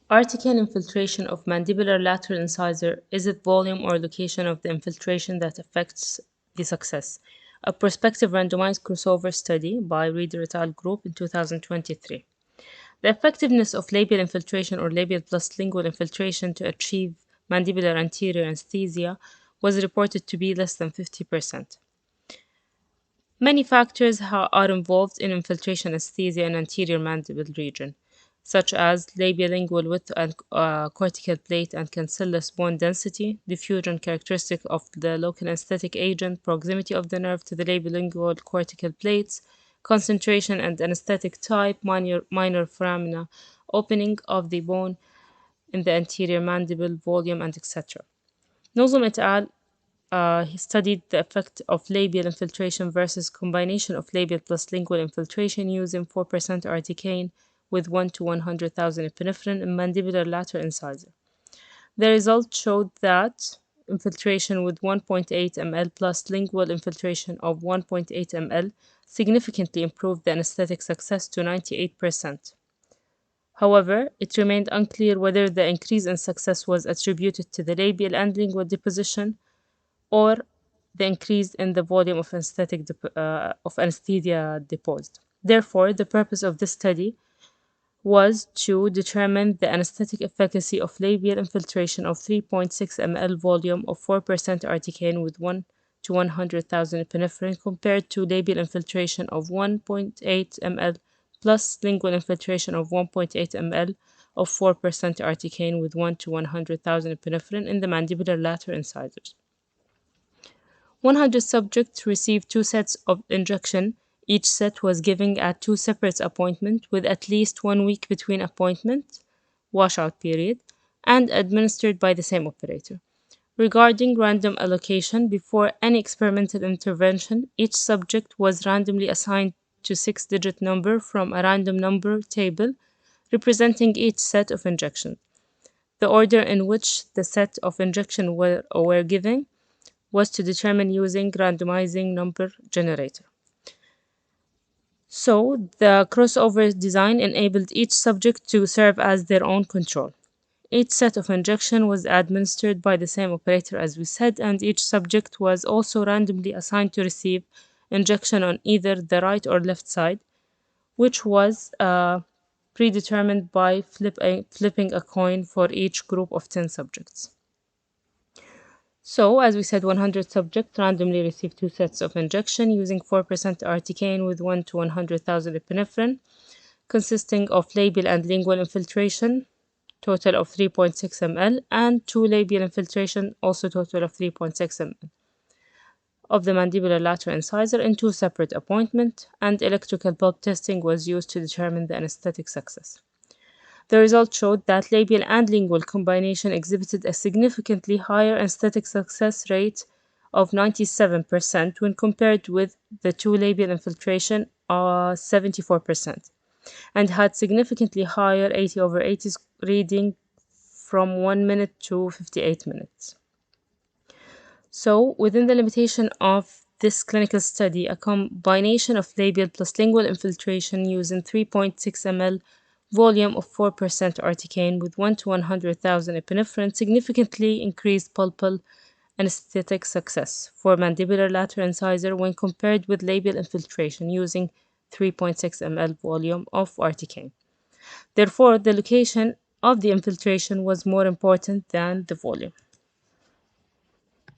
Artican infiltration of mandibular lateral incisor. Is it volume or location of the infiltration that affects the success? A prospective randomized crossover study by Reader et al. Group in 2023. The effectiveness of labial infiltration or labial plus lingual infiltration to achieve mandibular anterior anesthesia was reported to be less than 50%. Many factors are involved in infiltration anesthesia in anterior mandible region, such as labialingual width and cortical plate and cancellous bone density, diffusion characteristic of the local anesthetic agent, proximity of the nerve to the labialingual cortical plates, concentration and anesthetic type, minor foramina, opening of the bone in the anterior mandible, volume, and etc. Nozum et al. He studied the effect of labial infiltration versus combination of labial plus lingual infiltration using 4% articaine with 1 to 100,000 epinephrine in mandibular lateral incisor. The results showed that infiltration with 1.8 ml plus lingual infiltration of 1.8 ml significantly improved the anesthetic success to 98%. However, it remained unclear whether the increase in success was attributed to the labial and lingual deposition or the increase in the volume of anesthesia deposed. Therefore, the purpose of this study was to determine the anesthetic efficacy of labial infiltration of 3.6 ml volume of 4% articaine with 1 to 100,000 epinephrine compared to labial infiltration of 1.8 ml plus lingual infiltration of 1.8 ml of 4% articaine with 1 to 100,000 epinephrine in the mandibular lateral incisors. 100 subjects received 2 sets of injection. Each set was given at 2 separate appointments with at least 1 week between appointments, washout period, and administered by the same operator. Regarding random allocation, before any experimental intervention, each subject was randomly assigned to 6-digit number from a random number table representing each set of injection. The order in which the set of injection were given was to determine using randomizing number generator. So, the crossover design enabled each subject to serve as their own control. Each set of injection was administered by the same operator as we said, and each subject was also randomly assigned to receive injection on either the right or left side, which was predetermined by flipping a coin for each group of 10 subjects. So, as we said, 100 subjects randomly received 2 sets of injection using 4% articaine with 1 to 100,000 epinephrine, consisting of labial and lingual infiltration, total of 3.6 ml, and 2 labial infiltration, also total of 3.6 ml, of the mandibular lateral incisor in 2 separate appointments, and electrical pulp testing was used to determine the anesthetic success. The results showed that labial and lingual combination exhibited a significantly higher anesthetic success rate of 97% when compared with the 2 labial infiltration, 74%, and had significantly higher 80/80 reading from 1 minute to 58 minutes. So, within the limitation of this clinical study, a combination of labial plus lingual infiltration using 3.6 ml volume of 4% articaine with 1 to 100,000 epinephrine significantly increased pulpal anesthetic success for mandibular lateral incisor when compared with labial infiltration using 3.6 ml volume of articaine. Therefore, the location of the infiltration was more important than the volume.